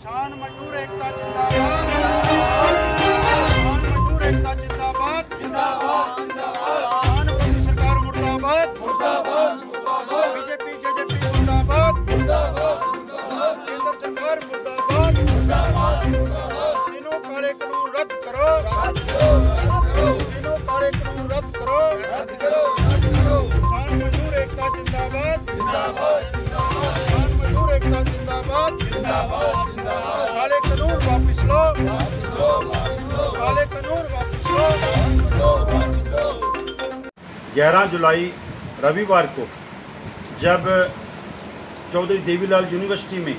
किसान मजदूर एकता जिंदाबाद, किसान मजदूर एकता जिंदाबाद, जिंदाबाद, किसान मोदी सरकार मुर्दाबाद, मुर्दाबाद, बीजेपी मुर्दाबाद, केंद्र सरकार मुर्दाबाद, तीनों काले कानून रद्द करो, तीनों काले कानून रद्द करो, किसान मजदूर एकता जिंदाबाद, किसान मजदूर एकता जिंदाबाद, काले कानून वापस लो, काले कानून वापस लो। 11 जुलाई रविवार को जब चौधरी देवीलाल यूनिवर्सिटी में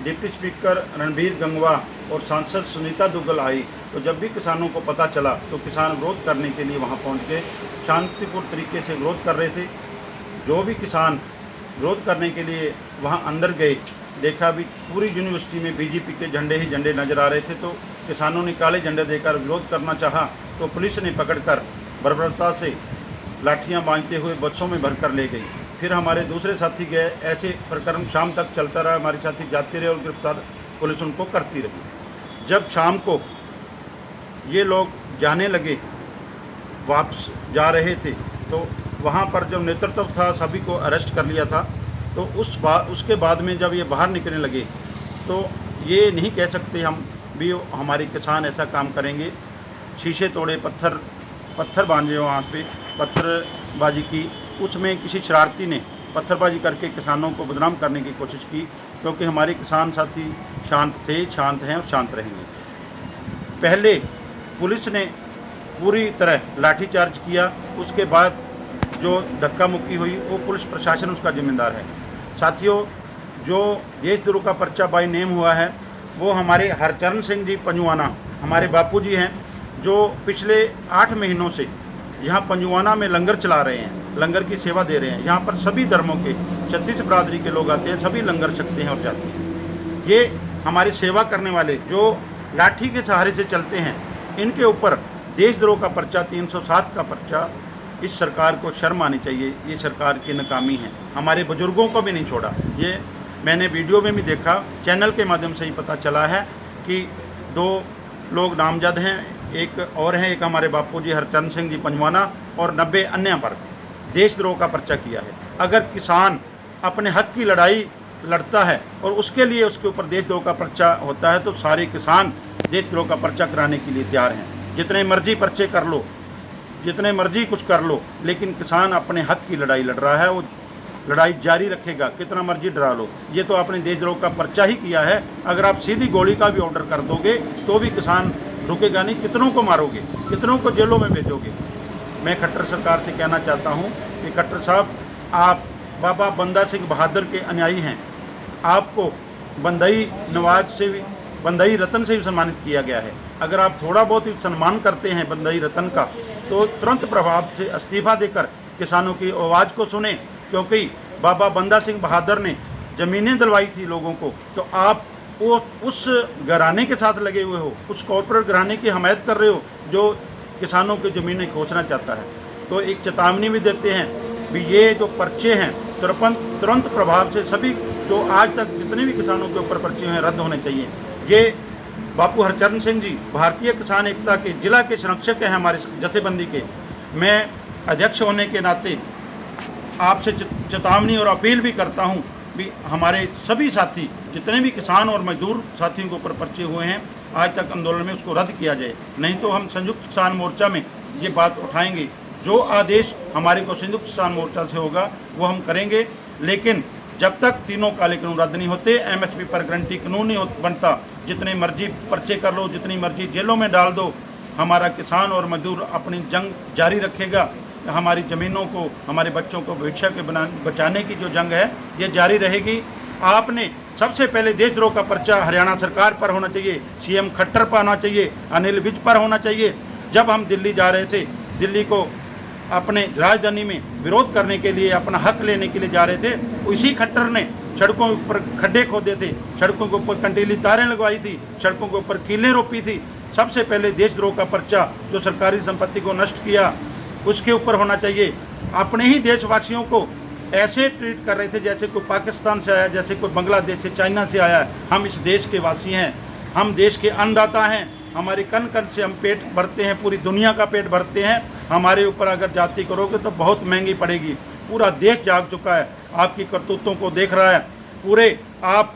डिप्टी स्पीकर रणबीर गंगवा और सांसद सुनीता दुग्गल आई, तो जब भी किसानों को पता चला तो किसान विरोध करने के लिए वहां पहुंच के शांतिपूर्ण तरीके से विरोध कर रहे थे। जो भी किसान विरोध करने के लिए वहां अंदर गए, देखा भी पूरी यूनिवर्सिटी में बीजेपी के झंडे ही झंडे नज़र आ रहे थे। तो किसानों ने काले झंडे देकर विरोध करना चाहा तो पुलिस ने पकड़कर बर्बरता से लाठियां बांधते हुए बसों में भरकर ले गई। फिर हमारे दूसरे साथी गए, ऐसे प्रकरण शाम तक चलता रहा। हमारे साथी जाते रहे और गिरफ्तार पुलिस उनको करती रही। जब शाम को ये लोग जाने लगे, वापस जा रहे थे, तो वहाँ पर जो नेतृत्व था सभी को अरेस्ट कर लिया था। तो उसके बाद में जब ये बाहर निकलने लगे तो ये नहीं कह सकते हम भी हमारे किसान ऐसा काम करेंगे। शीशे तोड़े, पत्थर बांधे, वहाँ पे पत्थरबाजी की। उसमें किसी शरारती ने पत्थरबाजी करके किसानों को बदनाम करने की कोशिश की, क्योंकि हमारे किसान साथी शांत थे, शांत हैं और शांत रहेंगे। पहले पुलिस ने पूरी तरह लाठीचार्ज किया, उसके बाद जो धक्का मुक्की हुई वो पुलिस प्रशासन उसका जिम्मेदार है। साथियों, जो देशद्रोह का पर्चा बाई नेम हुआ है वो हमारे हरचरण सिंह जी पंजुआना हमारे बापूजी हैं, जो पिछले 8 महीनों से यहाँ पंजुआना में लंगर चला रहे हैं, लंगर की सेवा दे रहे हैं। यहाँ पर सभी धर्मों के 36 बरादरी के लोग आते हैं, सभी लंगर छकते हैं और जाते हैं। ये हमारी सेवा करने वाले जो लाठी के सहारे से चलते हैं, इनके ऊपर देशद्रोह का पर्चा 307 का पर्चा, इस सरकार को शर्म आनी चाहिए। ये सरकार की नाकामी है। हमारे बुजुर्गों को भी नहीं छोड़ा। ये मैंने वीडियो में भी देखा, चैनल के माध्यम से ही पता चला है कि 2 लोग नामजद हैं, एक और हैं, एक हमारे बापूजी हरचरण सिंह जी पंजवाना और 90 अन्य पर देशद्रोह का पर्चा किया है। अगर किसान अपने हक की लड़ाई लड़ता है और उसके लिए उसके ऊपर देशद्रोह का पर्चा होता है, तो सारे किसान देशद्रोह का पर्चा कराने के लिए तैयार हैं। जितने मर्जी पर्चे कर लो, जितने मर्जी कुछ कर लो, लेकिन किसान अपने हक की लड़ाई लड़ रहा है, वो लड़ाई जारी रखेगा। कितना मर्जी डरा लो, ये तो आपने देशद्रोह का पर्चा ही किया है। अगर आप सीधी गोली का भी ऑर्डर कर दोगे तो भी किसान रुकेगा नहीं। कितनों को मारोगे, कितनों को जेलों में भेजोगे। मैं खट्टर सरकार से कहना चाहता हूँ कि खट्टर साहब, आप बाबा बंदा सिंह बहादुर के अनुयायी हैं। आपको बंदई नवाज से भी, बंदई रतन से भी सम्मानित किया गया है। अगर आप थोड़ा बहुत ही सम्मान करते हैं बंदई रतन का, तो तुरंत प्रभाव से इस्तीफा देकर किसानों की आवाज़ को सुने, क्योंकि बाबा बंदा सिंह बहादुर ने ज़मीनें दिलवाई थी लोगों को। तो आप वो उस घराने के साथ लगे हुए हो, उस कॉर्पोरेट घराने की हमायत कर रहे हो जो किसानों की ज़मीनें खोजना चाहता है। तो एक चेतावनी भी देते हैं भी ये जो पर्चे हैं तुरंत प्रभाव से सभी जो आज तक जितने भी किसानों के ऊपर पर्चे हैं रद्द होने चाहिए। ये बापू हरचरण सिंह जी भारतीय किसान एकता के जिला के संरक्षक हैं हमारे जथेबंदी के। मैं अध्यक्ष होने के नाते आपसे चेतावनी और अपील भी करता हूं भी हमारे सभी साथी जितने भी किसान और मजदूर साथियों के ऊपर पर्चे हुए हैं आज तक आंदोलन में, उसको रद्द किया जाए। नहीं तो हम संयुक्त किसान मोर्चा में ये बात उठाएंगे। जो आदेश हमारे को संयुक्त किसान मोर्चा से होगा वो हम करेंगे, लेकिन जब तक तीनों काले कानून रद्द नहीं होते, एमएसपी पर गारंटी कानून नहीं बनता, जितने मर्जी पर्चे कर लो, जितनी मर्जी जेलों में डाल दो, हमारा किसान और मजदूर अपनी जंग जारी रखेगा। हमारी ज़मीनों को, हमारे बच्चों को भविष्य के बचाने की जो जंग है ये जारी रहेगी। आपने सबसे पहले देशद्रोह का पर्चा हरियाणा सरकार पर होना चाहिए, सीएम खट्टर पर होना चाहिए, अनिल विज पर होना चाहिए। जब हम दिल्ली जा रहे थे, दिल्ली को अपने राजधानी में विरोध करने के लिए, अपना हक लेने के लिए जा रहे थे, इसी खट्टर ने सड़कों पर खड्डे खोदे थे, सड़कों के ऊपर कंटीली तारें लगवाई थी, सड़कों के ऊपर कीलें रोपी थी। सबसे पहले देशद्रोह का पर्चा जो सरकारी संपत्ति को नष्ट किया उसके ऊपर होना चाहिए। अपने ही देशवासियों को ऐसे ट्रीट कर रहे थे जैसे कोई पाकिस्तान से आया, जैसे कोई बांग्लादेश से, चाइना से आया है। हम इस देश के वासी हैं, हम देश के अन्नदाता हैं, हमारी कन कन से हम पेट भरते हैं, पूरी दुनिया का पेट भरते हैं। हमारे ऊपर अगर जाति करोगे तो बहुत महंगी पड़ेगी। पूरा देश जाग चुका है, आपकी करतूतों को देख रहा है। पूरे आप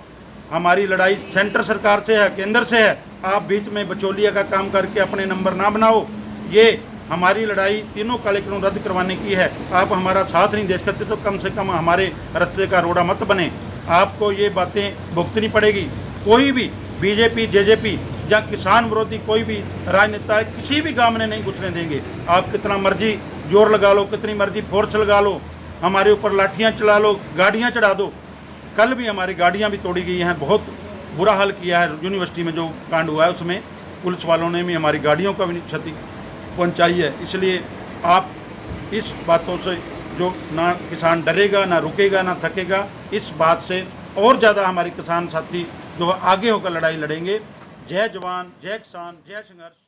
हमारी लड़ाई सेंटर सरकार से है, केंद्र से है। आप बीच में बचौलिया का काम करके अपने नंबर ना बनाओ। ये हमारी लड़ाई तीनों काले कानून रद्द करवाने की है। आप हमारा साथ नहीं दे सकते तो कम से कम हमारे रास्ते का रोड़ा मत बने। आपको ये बातें भुगतनी पड़ेगी। कोई भी बीजेपी, जेजेपी या किसान विरोधी कोई भी राजनेता किसी भी गांव में नहीं घुसने देंगे। आप कितना मर्जी जोर लगा लो, कितनी मर्जी फोर्स लगा लो, हमारे ऊपर लाठियाँ चला लो, गाड़ियाँ चढ़ा दो। कल भी हमारी गाड़ियाँ भी तोड़ी गई हैं। बहुत बुरा हाल किया है। यूनिवर्सिटी में जो कांड हुआ है उसमें पुलिस वालों ने भी हमारी गाड़ियों का भी क्षति पहुंचाई है। इसलिए आप इस बातों से जो ना किसान डरेगा, ना रुकेगा, ना थकेगा, इस बात से और ज़्यादा हमारे किसान साथी जो आगे होकर लड़ाई लड़ेंगे। जय जवान, जय किसान, जय संघर्ष।